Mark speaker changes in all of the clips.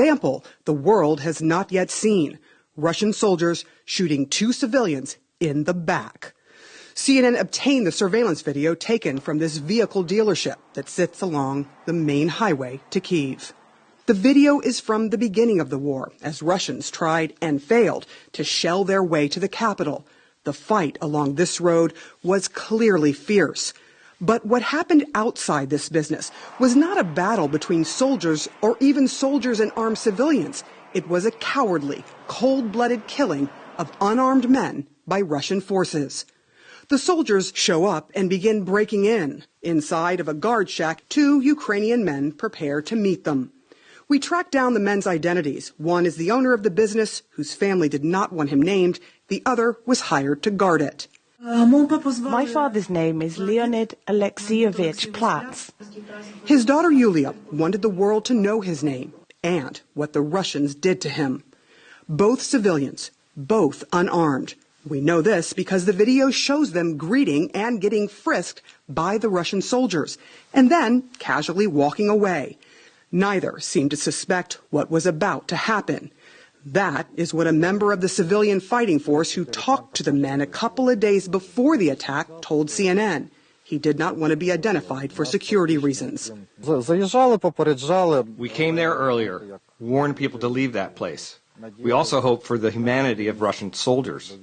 Speaker 1: Example the world has not yet seen. Russian soldiers shooting 2 civilians in the back. CNN obtained the surveillance video taken from this vehicle dealership that sits along the main highway to Kyiv. The video is from the beginning of the war, as Russians tried and failed to shell their way to the capital. The fight along this road was clearly fierce. But what happened outside this business was not a battle between soldiers or even soldiers and armed civilians. It was a cowardly, cold-blooded killing of unarmed men by Russian forces. The soldiers show up and begin breaking in. Inside of a guard shack, 2 Ukrainian men prepare to meet them. We tracked down the men's identities. One is the owner of the business, whose family did not want him named. The other was hired to guard it.
Speaker 2: My father's name is Leonid Alexeyevich Platz.
Speaker 1: His daughter Yulia wanted the world to know his name and what the Russians did to him. Both civilians, both unarmed. We know this because the video shows them greeting and getting frisked by the Russian soldiers, and then casually walking away. Neither seemed to suspect what was about to happen. That is what a member of the civilian fighting force who talked to the men a couple of days before the attack told CNN. He did not want to be identified for security reasons.
Speaker 3: We came there earlier, warned people to leave that place. We also hoped for the humanity of Russian soldiers.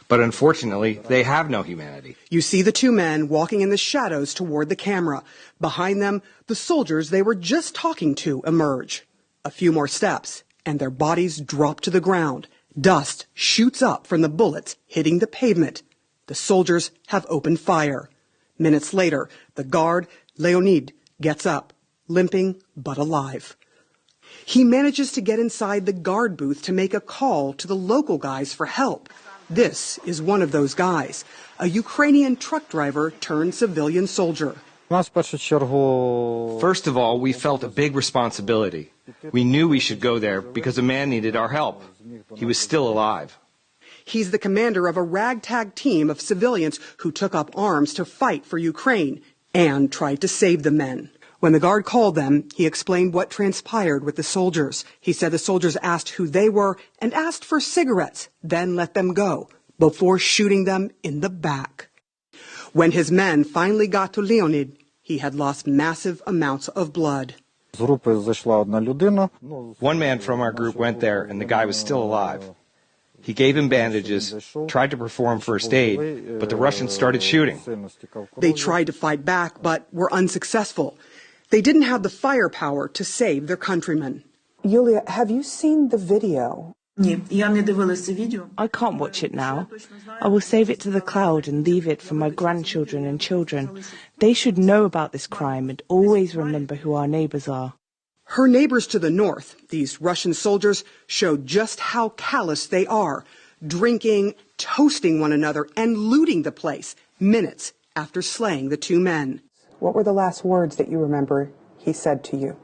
Speaker 3: But unfortunately, they have no humanity.
Speaker 1: You see the 2 men walking in the shadows toward the camera. Behind them, the soldiers they were just talking to emerge. A few more steps, and their bodies drop to the ground. Dust shoots up from the bullets hitting the pavement. The soldiers have opened fire. Minutes later, the guard, Leonid, gets up, limping but alive. He manages to get inside the guard booth to make a call to the local guys for help. This is one of those guys, a Ukrainian truck driver turned civilian soldier.
Speaker 3: First of all, we felt a big responsibility. We knew we should go there because a man needed our help. He was still alive.
Speaker 1: He's the commander of a ragtag team of civilians who took up arms to fight for Ukraine and tried to save the men. When the guard called them, he explained what transpired with the soldiers. He said the soldiers asked who they were and asked for cigarettes, then let them go before shooting them in the back. When his men finally got to Leonid, he had lost massive amounts of blood.
Speaker 3: One man from our group went there and the guy was still alive. He gave him bandages, tried to perform first aid, but the Russians started shooting.
Speaker 1: They tried to fight back, but were unsuccessful. They didn't have the firepower to save their countrymen. Yulia, have you seen the video?
Speaker 2: I can't watch it now. I will save it to the cloud and leave it for my grandchildren and children. They should know about this crime and always remember who our neighbors are.
Speaker 1: Her neighbors to the north, these Russian soldiers, showed just how callous they are, drinking, toasting one another, and looting the place minutes after slaying the 2 men. What were the last words that you remember he said to you?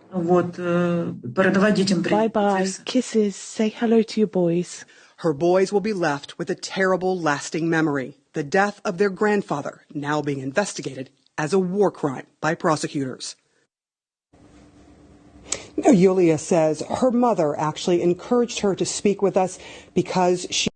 Speaker 2: Bye-bye, kisses, say hello to your boys.
Speaker 1: Her boys will be left with a terrible, lasting memory. The death of their grandfather, now being investigated as a war crime by prosecutors. Yulia says her mother actually encouraged her to speak with us because she